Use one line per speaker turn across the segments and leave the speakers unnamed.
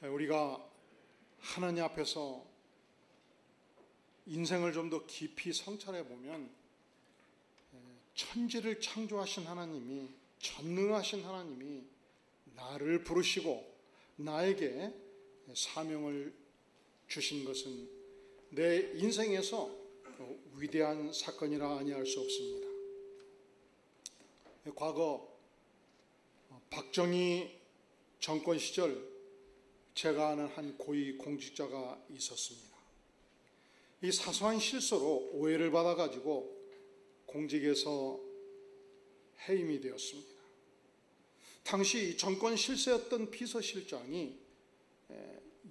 우리가 하나님 앞에서 인생을 좀 더 깊이 성찰해 보면 천지를 창조하신 하나님이, 전능하신 하나님이 나를 부르시고 나에게 사명을 주신 것은 내 인생에서 위대한 사건이라 아니할 수 없습니다. 과거 박정희 정권 시절 제가 아는 한 고위 공직자가 있었습니다. 이 사소한 실수로 오해를 받아가지고 공직에서 해임이 되었습니다. 당시 정권 실세였던 비서실장이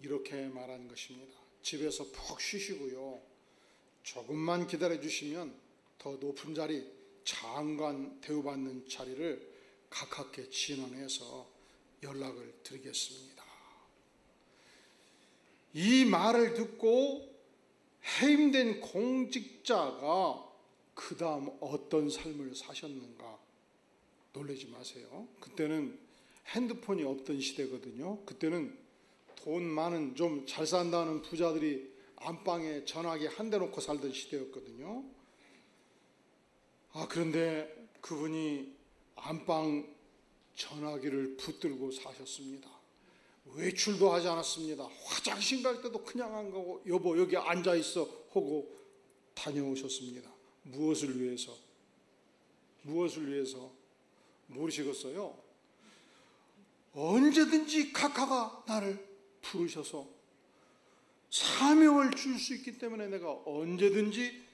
이렇게 말한 것입니다. 집에서 푹 쉬시고요, 조금만 기다려 주시면 더 높은 자리, 장관 대우받는 자리를 가깝게 진언해서 연락을 드리겠습니다. 이 말을 듣고 해임된 공직자가 그 다음 어떤 삶을 사셨는가 놀라지 마세요. 그때는 핸드폰이 없던 시대거든요. 그때는 돈 많은 좀 잘 산다는 부자들이 안방에 전화기 한 대 놓고 살던 시대였거든요. 그런데 그분이 안방 전화기를 붙들고 사셨습니다. 외출도 하지 않았습니다. 화장실 갈 때도 그냥 안 가고 여보 여기 앉아있어 하고 다녀오셨습니다. 무엇을 위해서? 무엇을 위해서? 모르시겠어요? 언제든지 카카가 나를 부르셔서 사명을 줄 수 있기 때문에 내가 언제든지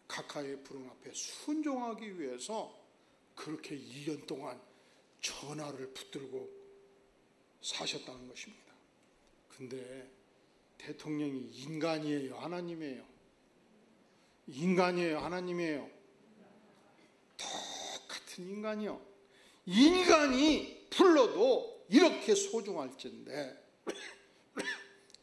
카카의 부름 앞에 순종하기 위해서 그렇게 2년 동안 전화를 붙들고 사셨다는 것입니다. 근데 대통령이 인간이에요? 하나님이에요? 인간이에요? 하나님이에요? 똑같은 인간이요. 인간이 불러도 이렇게 소중할진데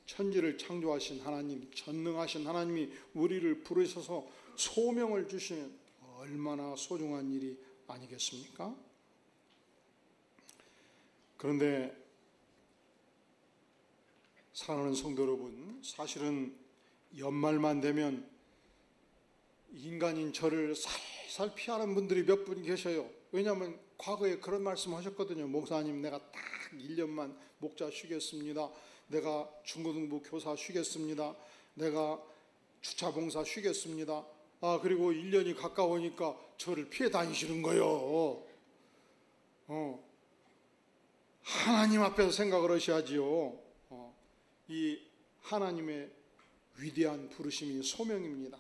천지를 창조하신 하나님, 전능하신 하나님이 우리를 부르셔서 소명을 주시면 얼마나 소중한 일이 아니겠습니까? 그런데 사랑하는 성도 여러분, 사실은 연말만 되면 인간인 저를 살살 피하는 분들이 몇 분 계셔요. 왜냐하면 과거에 그런 말씀 하셨거든요. 목사님, 내가 딱 1년만 목자 쉬겠습니다. 내가 중고등부 교사 쉬겠습니다. 내가 주차봉사 쉬겠습니다. 그리고 1년이 가까우니까 저를 피해 다니시는 거예요. 하나님 앞에서 생각을 하셔야지요. 이 하나님의 위대한 부르심이 소명입니다.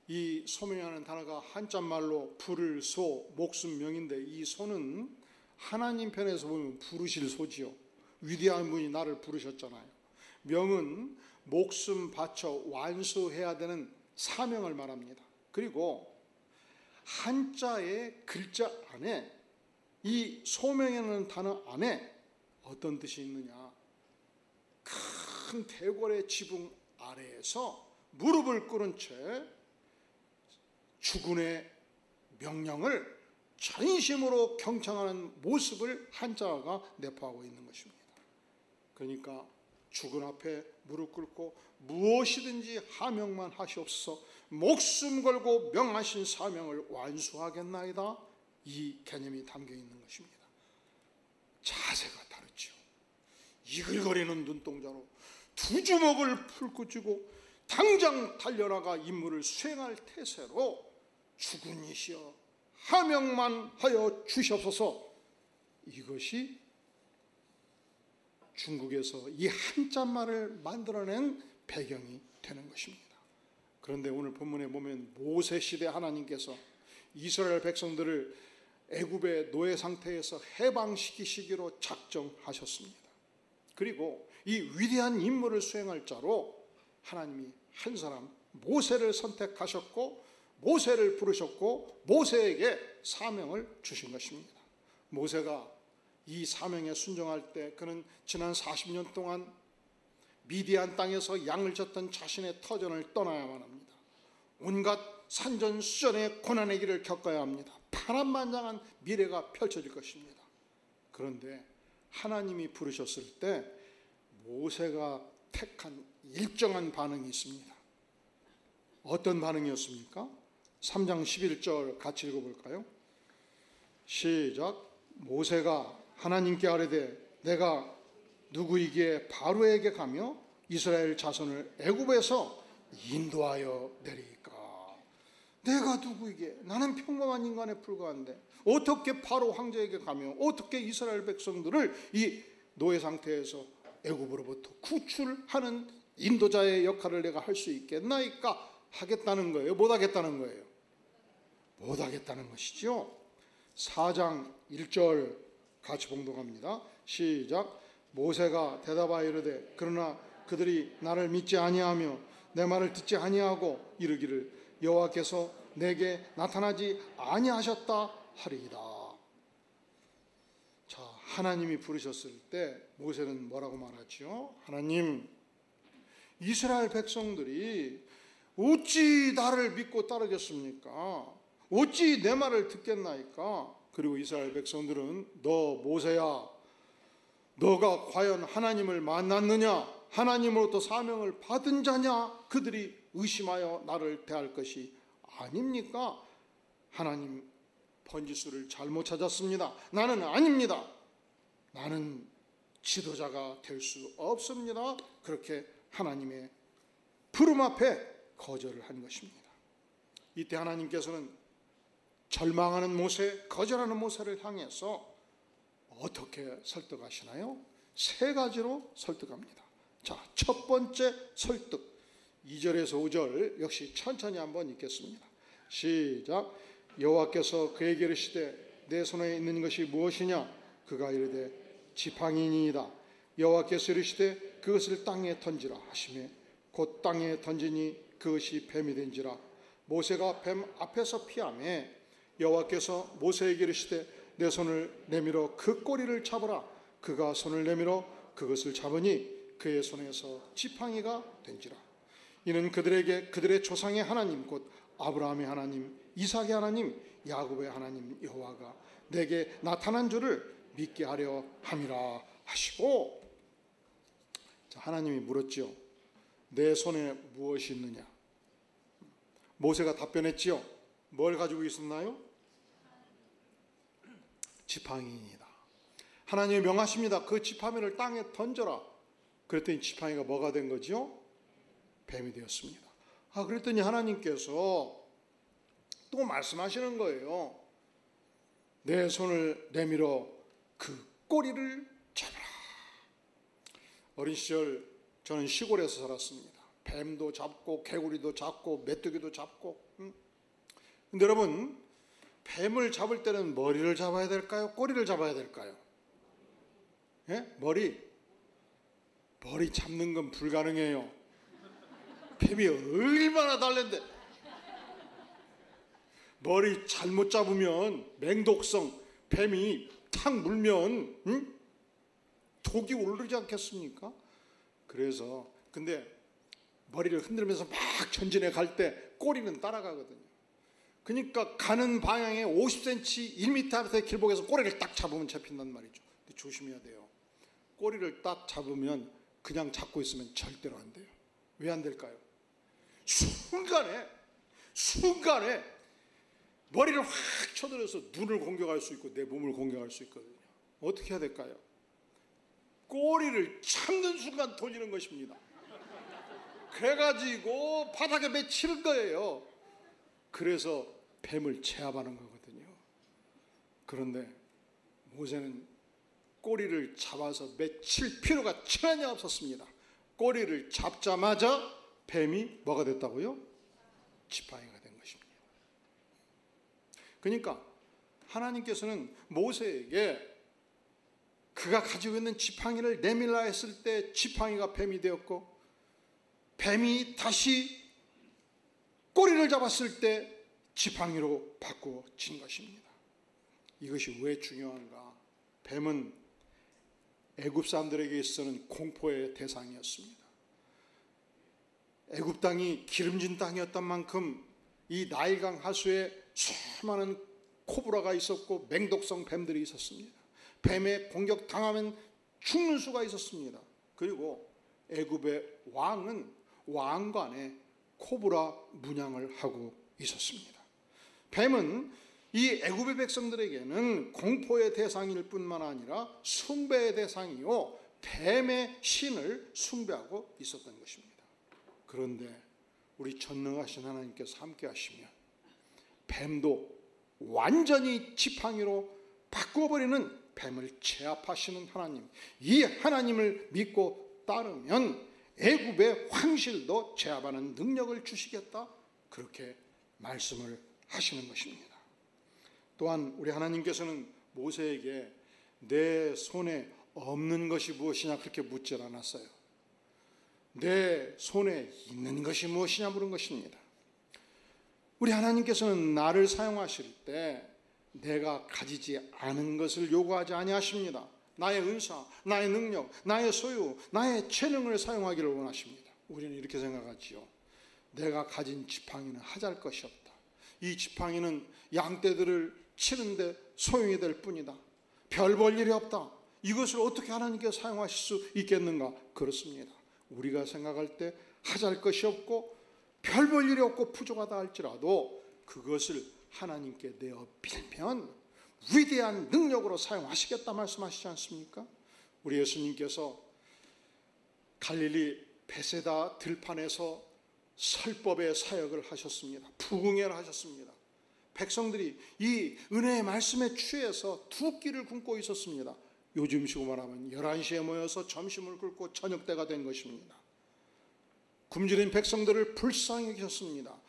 이 소명이라는 단어가 한자말로 부를 소, 목숨 명인데 이 소는 하나님 편에서 보면 부르실 소지요. 위대한 분이 나를 부르셨잖아요. 명은 목숨 바쳐 완수해야 되는 사명을 말합니다. 그리고 한자의 글자 안에 이 소명이라는 단어 안에 어떤 뜻이 있느냐, 큰 대궐의 지붕 아래에서 무릎을 꿇은 채 주군의 명령을 전심으로 경청하는 모습을 한자가 내포하고 있는 것입니다. 그러니까 주군 앞에 무릎 꿇고 무엇이든지 하명만 하시옵소서, 목숨 걸고 명하신 사명을 완수하겠나이다, 이 개념이 담겨 있는 것입니다. 자세가 다르죠. 이글거리는 눈동자로 두 주먹을 풀고 쥐고 당장 달려나가 임무를 수행할 태세로 주군이시여 하명만 하여 주시옵소서, 이것이 중국에서 이 한자말을 만들어낸 배경이 되는 것입니다. 그런데 오늘 본문에 보면 모세시대 하나님께서 이스라엘 백성들을 애굽의 노예 상태에서 해방시키시기로 작정하셨습니다. 그리고 이 위대한 임무를 수행할 자로 하나님이 한 사람 모세를 선택하셨고 모세를 부르셨고 모세에게 사명을 주신 것입니다. 모세가 이 사명에 순종할 때 그는 지난 40년 동안 미디안 땅에서 양을 젓던 자신의 터전을 떠나야만 합니다. 온갖 산전수전의 고난의 길을 겪어야 합니다. 파란만장한 미래가 펼쳐질 것입니다. 그런데 하나님이 부르셨을 때 모세가 택한 일정한 반응이 있습니다. 어떤 반응이었습니까? 3장 11절 같이 읽어볼까요? 시작. 모세가 하나님께 아뢰되 내가 누구이기에 바로에게 가며 이스라엘 자손을 애굽에서 인도하여 내리까? 내가 누구이기에? 나는 평범한 인간에 불과한데 어떻게 바로 황제에게 가며 어떻게 이스라엘 백성들을 이 노예 상태에서 애굽으로부터 구출하는 인도자의 역할을 내가 할 수 있겠나이까? 하겠다는 거예요? 못 하겠다는 거예요? 못 하겠다는 것이죠. 4장 1절 같이 봉독합니다. 시작. 모세가 대답하여 이르되 그러나 그들이 나를 믿지 아니하며 내 말을 듣지 아니하고 이르기를 여호와께서 내게 나타나지 아니하셨다 하리이다. 자, 하나님이 부르셨을 때 모세는 뭐라고 말하죠? 하나님, 이스라엘 백성들이 어찌 나를 믿고 따르겠습니까? 어찌 내 말을 듣겠나이까? 그리고 이스라엘 백성들은 너 모세야, 너가 과연 하나님을 만났느냐? 하나님으로부터 사명을 받은 자냐? 그들이 의심하여 나를 대할 것이 아닙니까? 하나님 번지수를 잘못 찾았습니다. 나는 아닙니다. 나는 지도자가 될 수 없습니다. 그렇게 하나님의 부름 앞에 거절을 한 것입니다. 이때 하나님께서는 절망하는 모세, 거절하는 모세를 향해서 어떻게 설득하시나요? 세 가지로 설득합니다. 자, 첫 번째 설득 2절에서 5절 역시 천천히 한번 읽겠습니다. 시작. 여호와께서 그에게 이르시되 내 손에 있는 것이 무엇이냐? 그가 이르되 지팡이니이다. 여호와께서 이르시되 그것을 땅에 던지라 하시매 곧 땅에 던지니 그것이 뱀이 된지라. 모세가 뱀 앞에서 피하매 여호와께서 모세에게 이르시되 내 손을 내밀어 그 꼬리를 잡으라. 그가 손을 내밀어 그것을 잡으니 그의 손에서 지팡이가 된지라. 이는 그들에게 그들의 조상의 하나님 곧 아브라함의 하나님, 이삭의 하나님, 야곱의 하나님 여호와가 내게 나타난 줄을 믿게 하려 함이라 하시고, 자, 하나님이 물었지요. 내 손에 무엇이 있느냐? 모세가 답변했지요. 뭘 가지고 있었나요? 지팡이입니다. 하나님이 명하십니다. 그 지팡이를 땅에 던져라. 그랬더니 지팡이가 뭐가 된 거죠? 뱀이 되었습니다. 그랬더니 하나님께서 또 말씀하시는 거예요. 내 손을 내밀어 그 꼬리를 잡아라. 어린 시절 저는 시골에서 살았습니다. 뱀도 잡고 개구리도 잡고 메뚜기도 잡고. 근데 여러분, 뱀을 잡을 때는 머리를 잡아야 될까요? 꼬리를 잡아야 될까요? 예? 머리 잡는 건 불가능해요. 뱀이 얼마나 달랜데. 머리 잘못 잡으면 맹독성, 뱀이 탁 물면 독이 오르지 않겠습니까? 그래서 근데 머리를 흔들면서 막 전진해 갈 때 꼬리는 따라가거든요. 그러니까 가는 방향에 50cm, 1m 앞에 길목에서 꼬리를 딱 잡으면 잡힌단 말이죠. 근데 조심해야 돼요. 꼬리를 딱 잡으면 그냥 잡고 있으면 절대로 안 돼요. 왜 안 될까요? 순간에 머리를 확 쳐들어서 눈을 공격할 수 있고 내 몸을 공격할 수 있거든요. 어떻게 해야 될까요? 꼬리를 잡는 순간 돌리는 것입니다. 그래가지고 바닥에 맺히는 거예요. 그래서 뱀을 제압하는 거거든요. 그런데 모세는 꼬리를 잡아서 맺힐 필요가 전혀 없었습니다. 꼬리를 잡자마자 뱀이 뭐가 됐다고요? 지팡이가 된 것입니다. 그러니까 하나님께서는 모세에게 그가 가지고 있는 지팡이를 내밀라 했을 때 지팡이가 뱀이 되었고, 뱀이 다시 꼬리를 잡았을 때 지팡이로 바꿔진 것입니다. 이것이 왜 중요한가? 뱀은 애굽 사람들에게 있어서는 공포의 대상이었습니다. 애굽 땅이 기름진 땅이었던 만큼 이 나일강 하수에 수많은 코브라가 있었고 맹독성 뱀들이 있었습니다. 뱀에 공격당하면 죽는 수가 있었습니다. 그리고 애굽의 왕은 왕관에 코브라 문양을 하고 있었습니다. 뱀은 이 애굽의 백성들에게는 공포의 대상일 뿐만 아니라 숭배의 대상이요, 뱀의 신을 숭배하고 있었던 것입니다. 그런데 우리 전능하신 하나님께서 함께 하시면 뱀도 완전히 지팡이로 바꿔버리는 뱀을 제압하시는 하나님, 이 하나님을 믿고 따르면 애굽의 황실도 제압하는 능력을 주시겠다, 그렇게 말씀을 하시는 것입니다. 또한 우리 하나님께서는 모세에게 내 손에 없는 것이 무엇이냐 그렇게 묻질 않았어요. 내 손에 있는 것이 무엇이냐 물은 것입니다. 우리 하나님께서는 나를 사용하실 때 내가 가지지 않은 것을 요구하지 아니하십니다. 나의 은사, 나의 능력, 나의 소유, 나의 재능을 사용하기를 원하십니다. 우리는 이렇게 생각하지요. 내가 가진 지팡이는 하잘 것이 없다. 이 지팡이는 양떼들을 치는데 소용이 될 뿐이다. 별 볼 일이 없다. 이것을 어떻게 하나님께서 사용하실 수 있겠는가? 그렇습니다. 우리가 생각할 때 하잘 것이 없고 별 볼 일이 없고 부족하다 할지라도 그것을 하나님께 내어 빌면 위대한 능력으로 사용하시겠다 말씀하시지 않습니까? 우리 예수님께서 갈릴리 베세다 들판에서 설법의 사역을 하셨습니다. 부흥회를 하셨습니다. 백성들이 이 은혜의 말씀에 취해서 두 끼를 굶고 있었습니다. 요즘식으로 말하면 11시에 모여서 점심을 굶고 저녁 때가 된 것입니다. 굶주린 백성들을 불쌍히 여기셨습니다.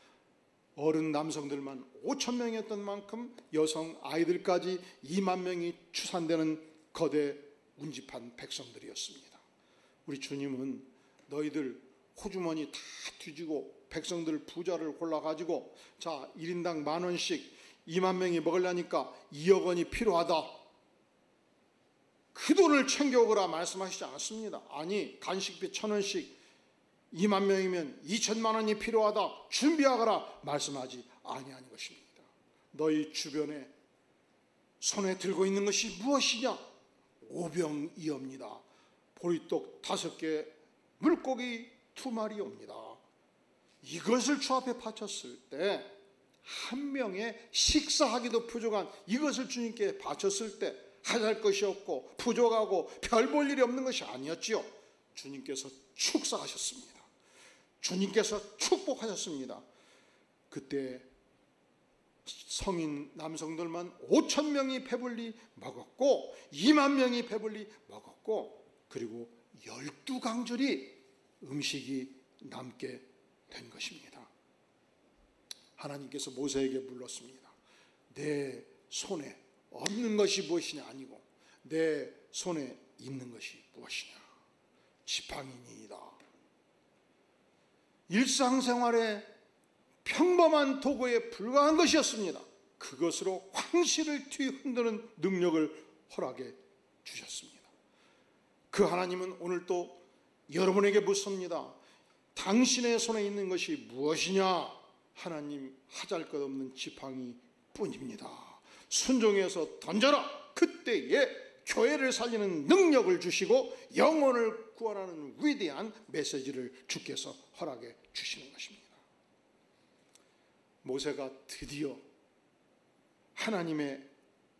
어른 남성들만 5,000명이었던 만큼 여성 아이들까지 2만 명이 추산되는 거대 운집한 백성들이었습니다. 우리 주님은 너희들 호주머니 다 뒤지고 백성들 부자를 골라가지고 자 1인당 10,000원씩 2만 명이 먹으려니까 2억 원이 필요하다, 그 돈을 챙겨오거라 말씀하시지 않았습니다. 아니 간식비 1,000원씩 2만 명이면 2천만 원이 필요하다, 준비하거라 말씀하지 아니하는 것입니다. 너희 주변에 손에 들고 있는 것이 무엇이냐? 오병이어입니다. 보리떡 5개, 물고기 2마리옵니다. 이것을 주 앞에 바쳤을 때 한 명의 식사하기도 부족한 이것을 주님께 바쳤을 때 하잘 것이 없고 부족하고 별 볼 일이 없는 것이 아니었지요. 주님께서 축사하셨습니다. 주님께서 축복하셨습니다. 그때 성인 남성들만 5,000명이 배불리 먹었고 2만 명이 배불리 먹었고 그리고 12강줄이 음식이 남게 된 것입니다. 하나님께서 모세에게 물렀습니다. 내 손에 없는 것이 무엇이냐 아니고 내 손에 있는 것이 무엇이냐? 지팡이니이다. 일상생활의 평범한 도구에 불과한 것이었습니다. 그것으로 황실을 뒤흔드는 능력을 허락해 주셨습니다. 그 하나님은 오늘 또 여러분에게 묻습니다. 당신의 손에 있는 것이 무엇이냐? 하나님 하잘것없는 지팡이 뿐입니다. 순종해서 던져라. 그때에 교회를 살리는 능력을 주시고 영혼을 구원하는 위대한 메시지를 주께서 허락해 주시는 것입니다. 모세가 드디어 하나님의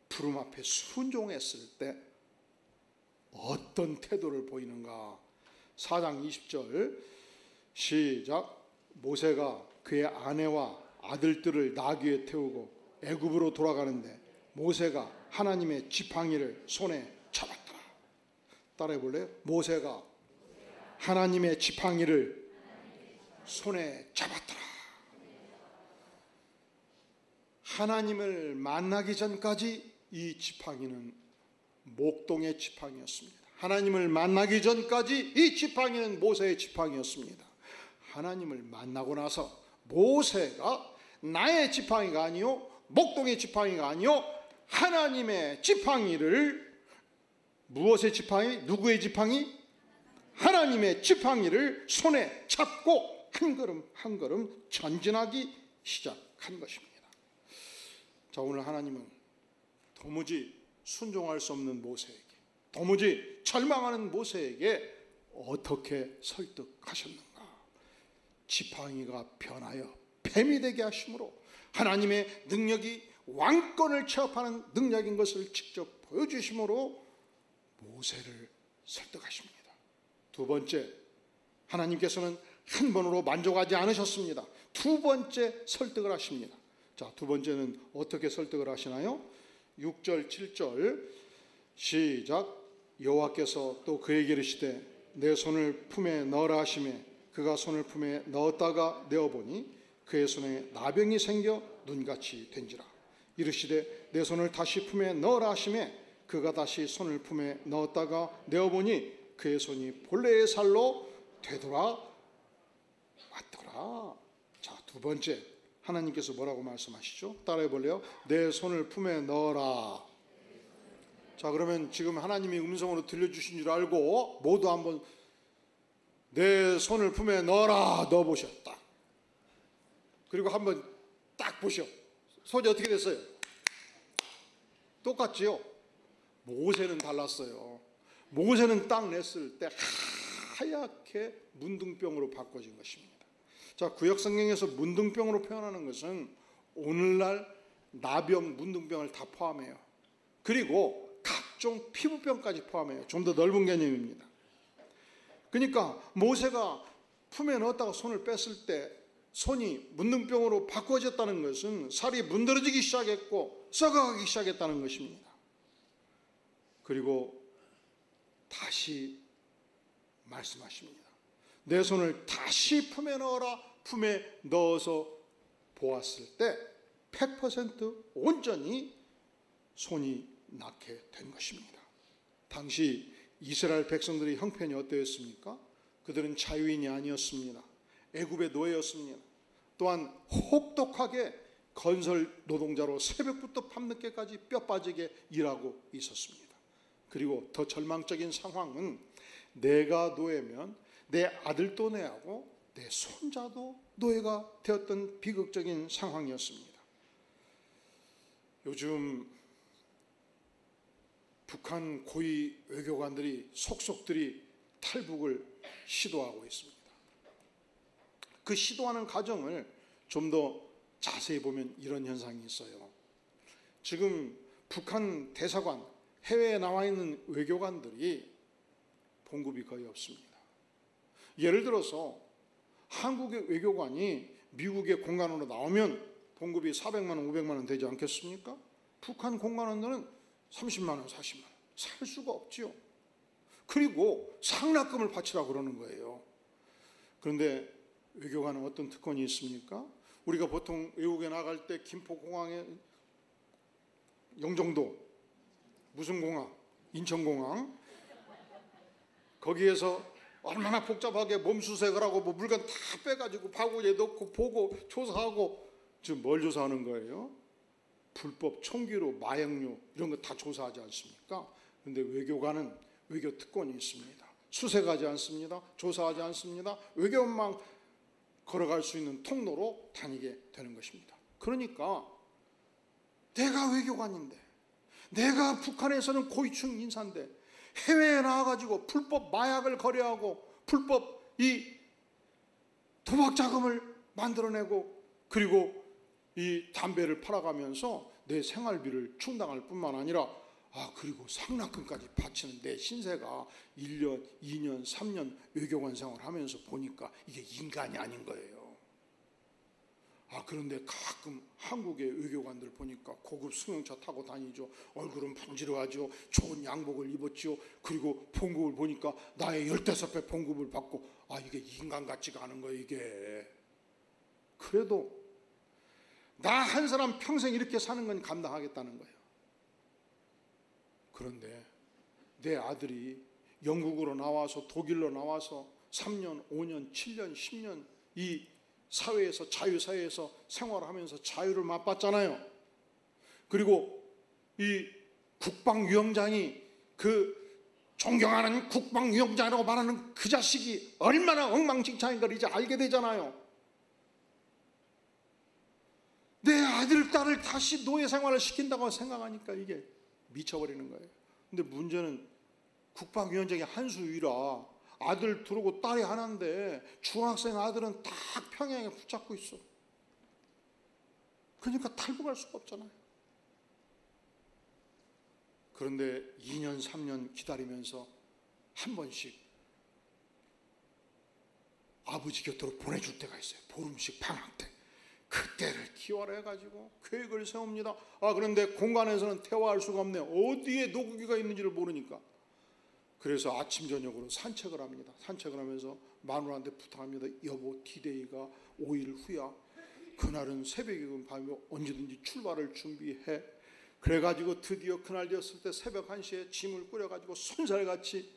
부름 앞에 순종했을 때 어떤 태도를 보이는가? 4장 20절 시작. 모세가 그의 아내와 아들들을 나귀에 태우고 애굽으로 돌아가는데 모세가 하나님의 지팡이를 손에 잡았더라. 따라해 볼래요? 모세가 하나님의 지팡이를 손에 잡았더라. 하나님을 만나기 전까지 이 지팡이는 목동의 지팡이였습니다. 하나님을 만나기 전까지 이 지팡이는 모세의 지팡이였습니다. 하나님을 만나고 나서 모세가 나의 지팡이가 아니요 목동의 지팡이가 아니요 하나님의 지팡이를, 무엇의 지팡이? 누구의 지팡이? 하나님의 지팡이를 손에 잡고 한 걸음 한 걸음 전진하기 시작한 것입니다. 자, 오늘 하나님은 도무지 순종할 수 없는 모세에게, 도무지 절망하는 모세에게 어떻게 설득하셨는가? 지팡이가 변하여 뱀이 되게 하심으로 하나님의 능력이 왕권을 취업하는 능력인 것을 직접 보여주심으로 모세를 설득하십니다. 두 번째, 하나님께서는 한 번으로 만족하지 않으셨습니다. 두 번째 설득을 하십니다. 자, 두 번째는 어떻게 설득을 하시나요? 6절 7절 시작. 여호와께서 또 그에게 이르시되 내 손을 품에 넣으라 하시매 그가 손을 품에 넣었다가 내어보니 그의 손에 나병이 생겨 눈같이 된지라. 이르시되 내 손을 다시 품에 넣으라 하시매 그가 다시 손을 품에 넣었다가 내어보니 그의 손이 본래의 살로 되돌아 왔더라. 자, 두 번째, 하나님께서 뭐라고 말씀하시죠? 따라해 볼래요? 내 손을 품에 넣어라. 자, 그러면 지금 하나님이 음성으로 들려주신 줄 알고 모두 한번 내 손을 품에 넣어라 넣어보셨다. 그리고 한번 딱 보시오. 손이 어떻게 됐어요? 똑같지요? 모세는 달랐어요. 모세는 딱 냈을 때 하얗게 문둥병으로 바꿔진 것입니다. 자, 구약성경에서 문둥병으로 표현하는 것은 오늘날 나병, 문둥병을 다 포함해요. 그리고 각종 피부병까지 포함해요. 좀 더 넓은 개념입니다. 그러니까 모세가 품에 넣었다가 손을 뺐을 때 손이 문둥병으로 바꿔졌다는 것은 살이 문드러지기 시작했고 썩어가기 시작했다는 것입니다. 그리고 다시 말씀하십니다. 내 손을 다시 품에 넣어라. 품에 넣어서 보았을 때 100% 온전히 손이 낫게 된 것입니다. 당시 이스라엘 백성들의 형편이 어떠했습니까? 그들은 자유인이 아니었습니다. 애굽의 노예였습니다. 또한 혹독하게 건설 노동자로 새벽부터 밤늦게까지 뼈 빠지게 일하고 있었습니다. 그리고 더 절망적인 상황은 내가 노예면 내 아들도 노예하고 내 손자도 노예가 되었던 비극적인 상황이었습니다. 요즘 북한 고위 외교관들이 속속들이 탈북을 시도하고 있습니다. 그 시도하는 과정을 좀 더 자세히 보면 이런 현상이 있어요. 지금 북한 대사관, 해외에 나와 있는 외교관들이 봉급이 거의 없습니다. 예를 들어서 한국의 외교관이 미국의 공관으로 나오면 봉급이 400만 원, 500만 원 되지 않겠습니까? 북한 공관원들은 30만 원, 40만 원 살 수가 없지요. 그리고 상납금을 바치라고 그러는 거예요. 그런데 외교관은 어떤 특권이 있습니까? 우리가 보통 외국에 나갈 때 김포공항에 영종도, 무슨 공항? 인천공항 거기에서 얼마나 복잡하게 몸수색을 하고 뭐 물건 다 빼가지고 바구니에 넣고 보고 조사하고 지금 뭘 조사하는 거예요? 불법 총기로 마약류 이런 거 다 조사하지 않습니까? 그런데 외교관은 외교 특권이 있습니다. 수색하지 않습니다. 조사하지 않습니다. 외교만 걸어갈 수 있는 통로로 다니게 되는 것입니다. 그러니까 내가 외교관인데 내가 북한에서는 고위층 인사인데 해외에 나와가지고 불법 마약을 거래하고 불법 이 도박 자금을 만들어내고 그리고 이 담배를 팔아가면서 내 생활비를 충당할 뿐만 아니라 그리고 상납금까지 바치는 내 신세가 1년, 2년, 3년 외교관 생활을 하면서 보니까 이게 인간이 아닌 거예요. 그런데 가끔 한국의 외교관들 보니까 고급 승용차 타고 다니죠. 얼굴은 번지르하죠. 좋은 양복을 입었죠. 그리고 봉급을 보니까 나의 15배 봉급을 받고 이게 인간 같지가 않은 거예요. 이게. 그래도 나 한 사람 평생 이렇게 사는 건 감당하겠다는 거예요. 그런데 내 아들이 영국으로 나와서 독일로 나와서 3년, 5년, 7년, 10년 이 사회에서 자유사회에서 생활하면서 자유를 맛봤잖아요. 그리고 이 국방위원장이 그 존경하는 국방위원장이라고 말하는 그 자식이 얼마나 엉망진창인 걸 이제 알게 되잖아요. 내 아들, 딸을 다시 노예 생활을 시킨다고 생각하니까 이게 미쳐버리는 거예요. 근데 문제는 국방위원장이 한수위라 아들 두르고 딸이 하나인데 중학생 아들은 딱 평양에 붙잡고 있어. 그러니까 탈북할 수가 없잖아요. 그런데 2년 3년 기다리면서 한 번씩 아버지 곁으로 보내줄 때가 있어요. 보름씩 방학 때. 그때를 기원해 가지고 계획을 세웁니다. 그런데 공간에서는 대화할 수가 없네요. 어디에 노고기가 있는지를 모르니까. 그래서 아침 저녁으로 산책을 합니다. 산책을 하면서 마누라한테 부탁합니다. 여보, 디데이가 5일 후야. 그날은 새벽이건 밤이면 언제든지 출발을 준비해. 그래가지고 드디어 그날 되었을 때 새벽 1시에 짐을 꾸려가지고 손살같이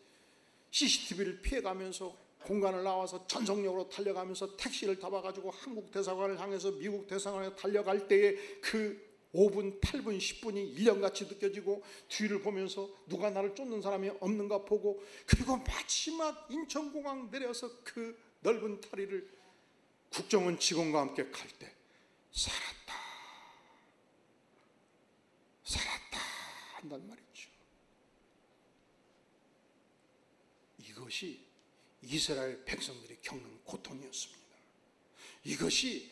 CCTV를 피해가면서 공간을 나와서 전속력으로 달려가면서 택시를 잡아가지고 한국 대사관을 향해서 미국 대사관에 달려갈 때에 그 5분, 8분, 10분이 1년같이 느껴지고 뒤를 보면서 누가 나를 쫓는 사람이 없는가 보고, 그리고 마지막 인천공항 내려서 그 넓은 다리를 국정원 직원과 함께 갈 때 살았다 한단 말이죠. 이것이 이스라엘 백성들이 겪는 고통이었습니다. 이것이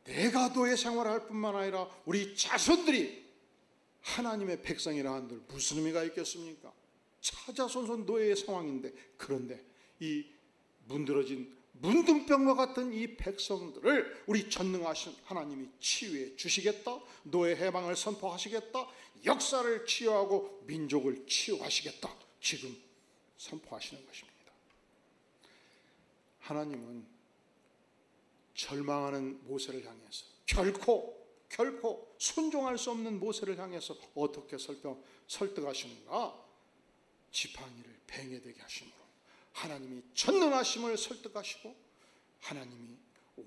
내가 노예 생활할 뿐만 아니라 우리 자손들이 하나님의 백성이라 한들 무슨 의미가 있겠습니까? 차자손손 노예의 상황인데, 그런데 이 문드러진 문둥병과 같은 이 백성들을 우리 전능하신 하나님이 치유해 주시겠다, 노예 해방을 선포하시겠다, 역사를 치유하고 민족을 치유하시겠다, 지금 선포하시는 것입니다. 하나님은 절망하는 모세를 향해서 결코 순종할 수 없는 모세를 향해서 어떻게 설득하시는가? 지팡이를 뱅에 대게 하심으로 하나님이 전능하심을 설득하시고, 하나님이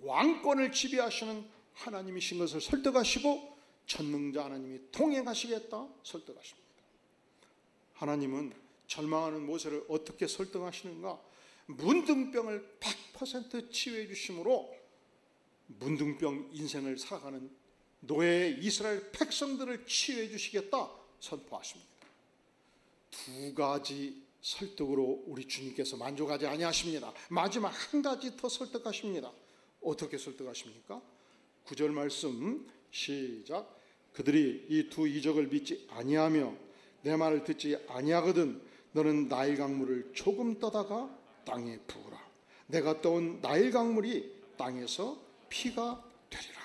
왕권을 지배하시는 하나님이신 것을 설득하시고, 전능자 하나님이 동행하시겠다 설득하십니다. 하나님은 절망하는 모세를 어떻게 설득하시는가? 문둥병을 100% 치유해 주심으로 문둥병 인생을 살아가는 노예 이스라엘 백성들을 치유해 주시겠다 선포하십니다. 두 가지 설득으로 우리 주님께서 만족하지 아니하십니다. 마지막 한 가지 더 설득하십니다. 어떻게 설득하십니까? 9절 말씀 시작. 그들이 이 두 이적을 믿지 아니하며 내 말을 듣지 아니하거든 너는 나일 강물을 조금 떠다가 땅에 부으라. 내가 떠온 나일 강물이 땅에서 피가 되리라.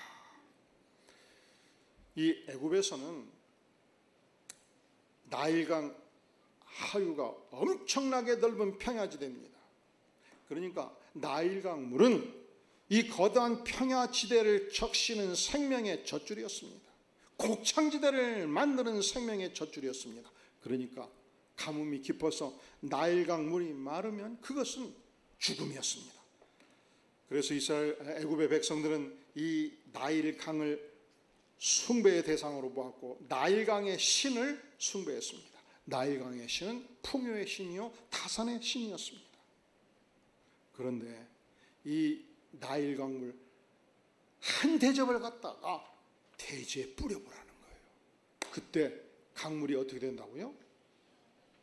이 애굽에서는 나일강 하류가 엄청나게 넓은 평야지대입니다. 그러니까 나일강 물은 이 거대한 평야지대를 적시는 생명의 젖줄이었습니다. 곡창지대를 만드는 생명의 젖줄이었습니다. 그러니까 가뭄이 깊어서 나일강 물이 마르면 그것은 죽음이었습니다. 그래서 이스라엘 애굽의 백성들은 이 나일강을 숭배의 대상으로 보았고 나일강의 신을 숭배했습니다. 나일강의 신은 풍요의 신이요 다산의 신이었습니다. 그런데 이 나일강물 한 대접을 갖다가 대지에 뿌려보라는 거예요. 그때 강물이 어떻게 된다고요?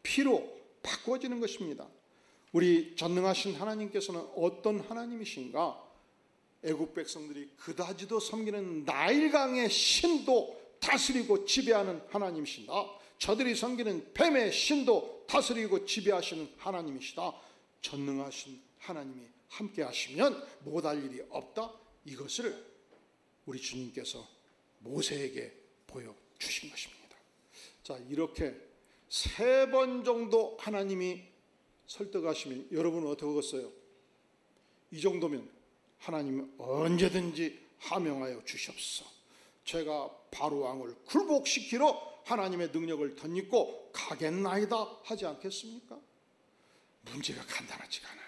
피로 바꿔지는 것입니다. 우리 전능하신 하나님께서는 어떤 하나님이신가? 애굽 백성들이 그다지도 섬기는 나일강의 신도 다스리고 지배하는 하나님이시다. 저들이 섬기는 뱀의 신도 다스리고 지배하시는 하나님이시다. 전능하신 하나님이 함께 하시면 못할 일이 없다. 이것을 우리 주님께서 모세에게 보여주신 것입니다. 자, 이렇게 3번 정도 하나님이 설득하시면 여러분은 어떻게 하겠어요? 이 정도면 하나님은 언제든지 하명하여 주시옵소서. 제가 바로 왕을 굴복시키러 하나님의 능력을 덧입고 가겠나이다 하지 않겠습니까? 문제가 간단하지가 않아요.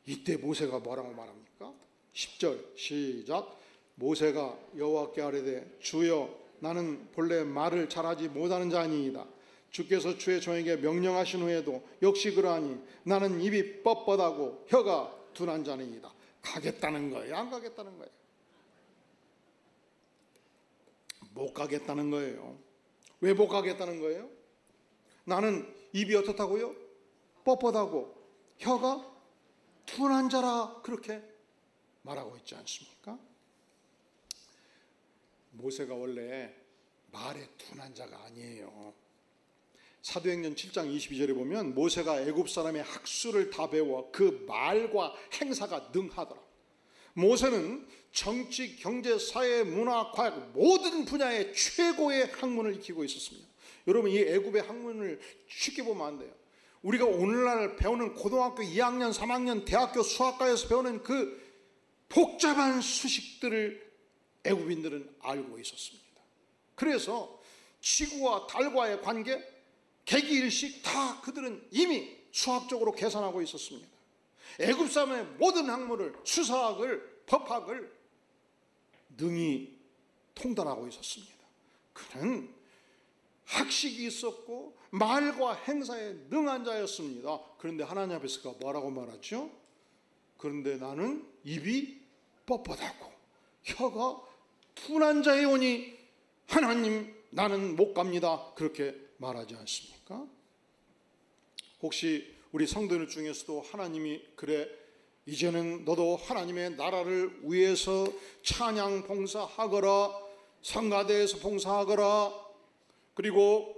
이때 모세가 뭐라고 말합니까? 10절 시작. 모세가 여호와께 아뢰되 주여 나는 본래 말을 잘하지 못하는 자니이다. 주께서 주의 종에게 명령하신 후에도 역시 그러하니 나는 입이 뻣뻣하고 혀가 둔한 자니이다. 가겠다는 거예요? 안 가겠다는 거예요? 못 가겠다는 거예요. 왜 못 가겠다는 거예요? 나는 입이 어떻다고요? 뻣뻣하고 혀가 둔한 자라 그렇게 말하고 있지 않습니까? 모세가 원래 말에 둔한 자가 아니에요. 사도행전 7장 22절에 보면 모세가 애굽 사람의 학수를 다 배워 그 말과 행사가 능하더라. 모세는 정치, 경제, 사회, 문화, 과학 모든 분야의 최고의 학문을 익히고 있었습니다. 여러분, 이 애굽의 학문을 쉽게 보면 안 돼요. 우리가 오늘날 배우는 고등학교 2학년, 3학년, 대학교 수학과에서 배우는 그 복잡한 수식들을 애굽인들은 알고 있었습니다. 그래서 지구와 달과의 관계, 개기일식 다 그들은 이미 수학적으로 계산하고 있었습니다. 애굽 사람의 모든 학문을, 수사학을, 법학을 능히 통달하고 있었습니다. 그는 학식이 있었고 말과 행사에 능한 자였습니다. 그런데 하나님 앞에서 뭐라고 말하죠? 그런데 나는 입이 뻣뻣하고 혀가 둔한 자이오니 하나님 나는 못 갑니다. 그렇게 말하지 않습니까? 혹시 우리 성도들 중에서도 하나님이 그래 이제는 너도 하나님의 나라를 위해서 찬양 봉사하거라, 성가대에서 봉사하거라, 그리고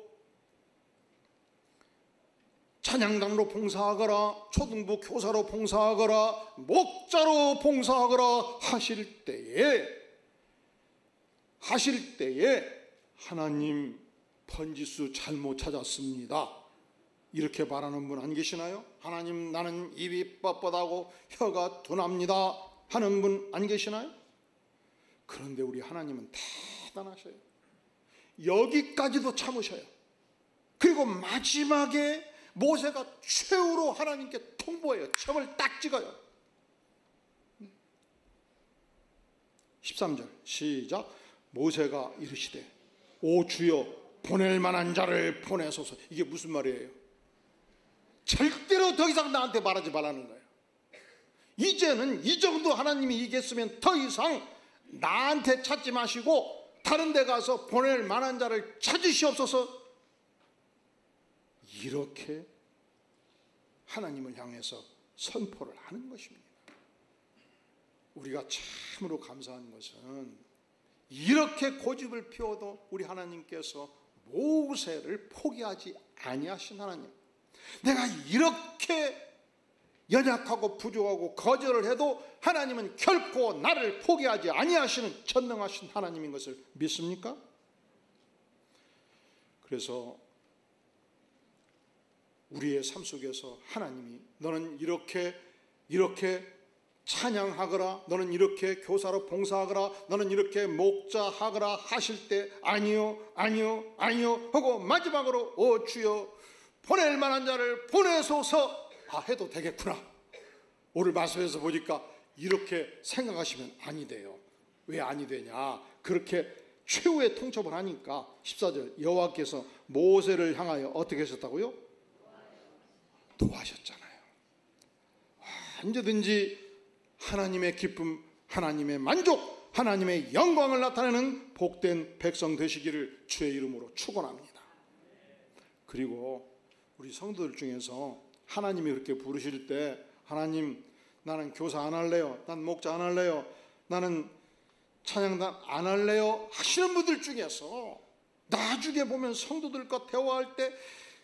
찬양단으로 봉사하거라, 초등부 교사로 봉사하거라, 목자로 봉사하거라 하실 때에 하나님 번지수 잘못 찾았습니다. 이렇게 말하는 분 안 계시나요? 하나님 나는 입이 뻣뻣하고 혀가 둔합니다 하는 분 안 계시나요? 그런데 우리 하나님은 대단하셔요. 여기까지도 참으셔요. 그리고 마지막에 모세가 최후로 하나님께 통보해요. 점을 딱 찍어요. 13절 시작. 모세가 이르시되 오 주여 보낼 만한 자를 보내소서. 이게 무슨 말이에요? 절대로 더 이상 나한테 말하지 말라는 거예요. 이제는 이 정도 하나님이 얘기했으면 더 이상 나한테 찾지 마시고 다른 데 가서 보낼 만한 자를 찾으시옵소서. 이렇게 하나님을 향해서 선포를 하는 것입니다. 우리가 참으로 감사한 것은 이렇게 고집을 피워도 우리 하나님께서 모세를 포기하지 아니하신 하나님, 내가 이렇게 연약하고 부족하고 거절을 해도 하나님은 결코 나를 포기하지 아니하시는 전능하신 하나님인 것을 믿습니까? 그래서 우리의 삶 속에서 하나님이 너는 이렇게 찬양하거라, 너는 이렇게 교사로 봉사하거라, 너는 이렇게 목자하거라 하실 때 아니요 하고 마지막으로 오 주여 보낼 만한 자를 보내소서 해도 되겠구나. 오늘 말씀에서 보니까 이렇게 생각하시면 아니 돼요. 왜 아니 되냐? 그렇게 최후의 통첩을 하니까 14절 여호와께서 모세를 향하여 어떻게 하셨다고요? 도와셨잖아요. 언제든지 하나님의 기쁨, 하나님의 만족, 하나님의 영광을 나타내는 복된 백성 되시기를 주의 이름으로 축원합니다. 그리고 우리 성도들 중에서 하나님이 그렇게 부르실 때 하나님 나는 교사 안 할래요, 난 목자 안 할래요, 나는 찬양단 안 할래요 하시는 분들 중에서 나중에 보면 성도들과 대화할 때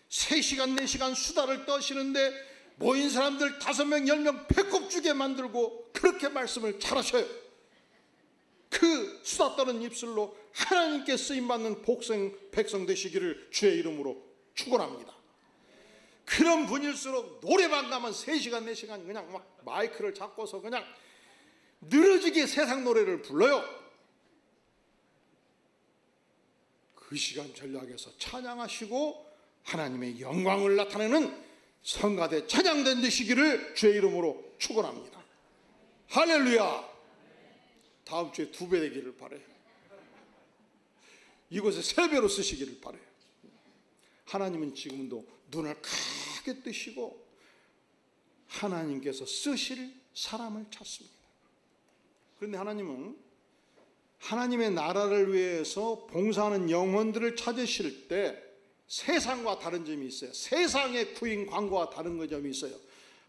3시간 4시간 수다를 떠시는데 모인 사람들 5명 10명 배꼽 주게 만들고 그렇게 말씀을 잘하셔요. 그 수다 떠는 입술로 하나님께 쓰임받는 백성 되시기를 주의 이름으로 축원합니다. 그런 분일수록 노래방 가면 3시간 4시간 그냥 막 마이크를 잡고서 그냥 늘어지게 세상 노래를 불러요. 그 시간 전략에서 찬양하시고 하나님의 영광을 나타내는 성가대 찬양된 되시기를 주의 이름으로 축원합니다. 할렐루야. 다음 주에 2배 되기를 바라요. 이곳에 3배로 쓰시기를 바라요. 하나님은 지금도 눈을 크게 뜨시고 하나님께서 쓰실 사람을 찾습니다. 그런데 하나님은 하나님의 나라를 위해서 봉사하는 영혼들을 찾으실 때 세상과 다른 점이 있어요. 세상의 구인 광고와 다른 점이 있어요.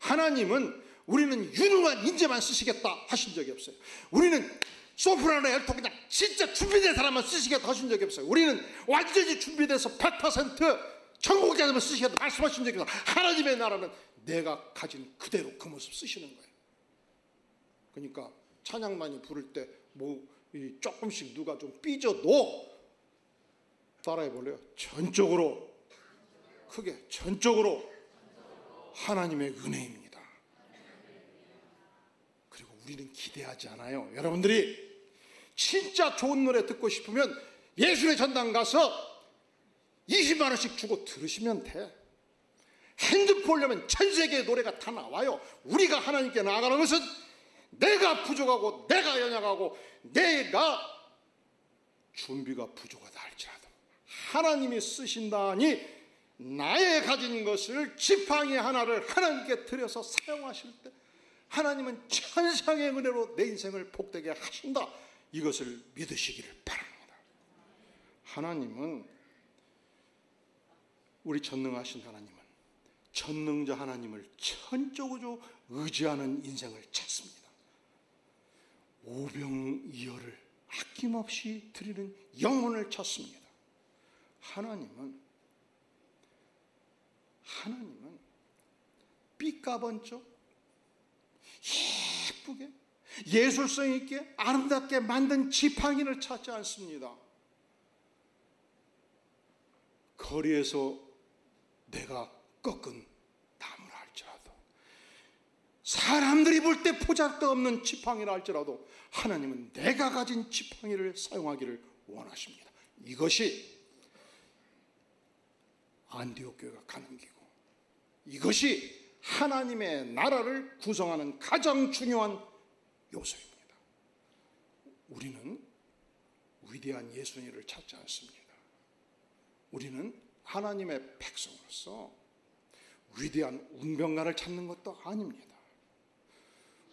하나님은 우리는 유능한 인재만 쓰시겠다 하신 적이 없어요. 우리는 소프라노, 엘토 그냥 진짜 준비된 사람만 쓰시겠다 하신 적이 없어요. 우리는 완전히 준비돼서 100% 전공자만 쓰시겠다 말씀하신 적이 없어요. 하나님의 나라는 내가 가진 그대로 그 모습 쓰시는 거예요. 그러니까 찬양만이 부를 때 뭐 조금씩 누가 좀 삐져도 따라해 볼래요? 전적으로 크게 전적으로 하나님의 은혜입니다. 그리고 우리는 기대하지 않아요. 여러분들이 진짜 좋은 노래 듣고 싶으면 예술의 전당 가서 20만 원씩 주고 들으시면 돼. 핸드폰 올려면 전 세계의 노래가 다 나와요. 우리가 하나님께 나아가는 것은 내가 부족하고 내가 연약하고 내가 준비가 부족하다 할지라도 하나님이 쓰신다니 나의 가진 것을 지팡이 하나를 하나님께 드려서 사용하실 때 하나님은 천상의 은혜로 내 인생을 복되게 하신다. 이것을 믿으시기를 바랍니다. 하나님은 우리 전능하신 하나님은 전능자 하나님을 천적으로 의지하는 인생을 찾습니다. 오병이어를 아낌없이 드리는 영혼을 찾습니다. 하나님은 삐까번쩍 예쁘게 예술성 있게 아름답게 만든 지팡이를 찾지 않습니다. 거리에서 내가 꺾은 나무라 할지라도 사람들이 볼 때 보잘것없는 지팡이라 할지라도 하나님은 내가 가진 지팡이를 사용하기를 원하십니다. 이것이 안디옥 교회가 가는 길이고 이것이 하나님의 나라를 구성하는 가장 중요한 요소입니다. 우리는 위대한 예수님을 찾지 않습니다. 우리는 하나님의 백성으로서 위대한 운명가를 찾는 것도 아닙니다.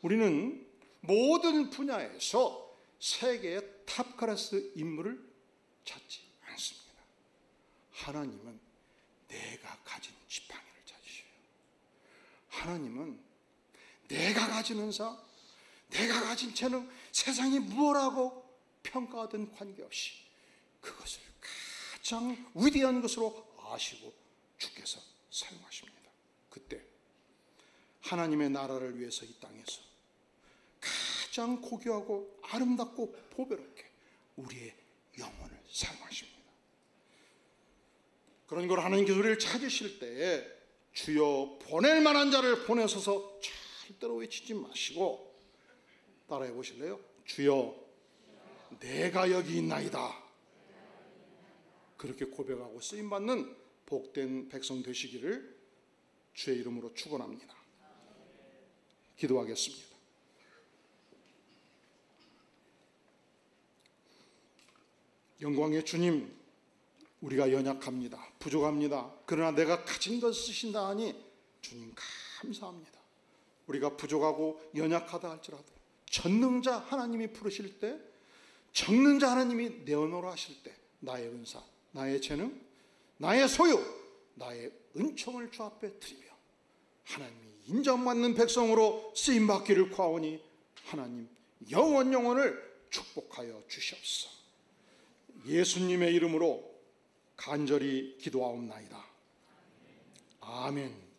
우리는 모든 분야에서 세계의 탑클래스 인물을 찾지 않습니다. 하나님은 내가 가진 지팡이를 찾으셔요. 하나님은 내가 가진 은사, 내가 가진 재능, 세상이 무엇라고 평가하든 관계없이 그것을 가장 위대한 것으로 아시고 주께서 사용하십니다. 그때 하나님의 나라를 위해서 이 땅에서 가장 고귀하고 아름답고 보배롭게 우리의 영혼을 사용하십니다. 그런 걸 하나님께서 우리를 찾으실 때에 주여 보낼 만한 자를 보내소서 절대로 외치지 마시고 따라해 보실래요? 주여 내가 여기 있나이다. 그렇게 고백하고 쓰임받는 복된 백성 되시기를 주의 이름으로 축원합니다. 기도하겠습니다. 영광의 주님, 우리가 연약합니다. 부족합니다. 그러나 내가 가진 것 쓰신다 하니 주님 감사합니다. 우리가 부족하고 연약하다 할지라도 전능자 하나님이 부르실 때, 정능자 하나님이 내어놓으라 하실 때 나의 은사, 나의 재능, 나의 소유, 나의 은총을 주 앞에 드리며 하나님이 인정받는 백성으로 쓰임받기를 구하오니 하나님 영원을 축복하여 주시옵소서. 예수님의 이름으로 간절히 기도하옵나이다. 아멘.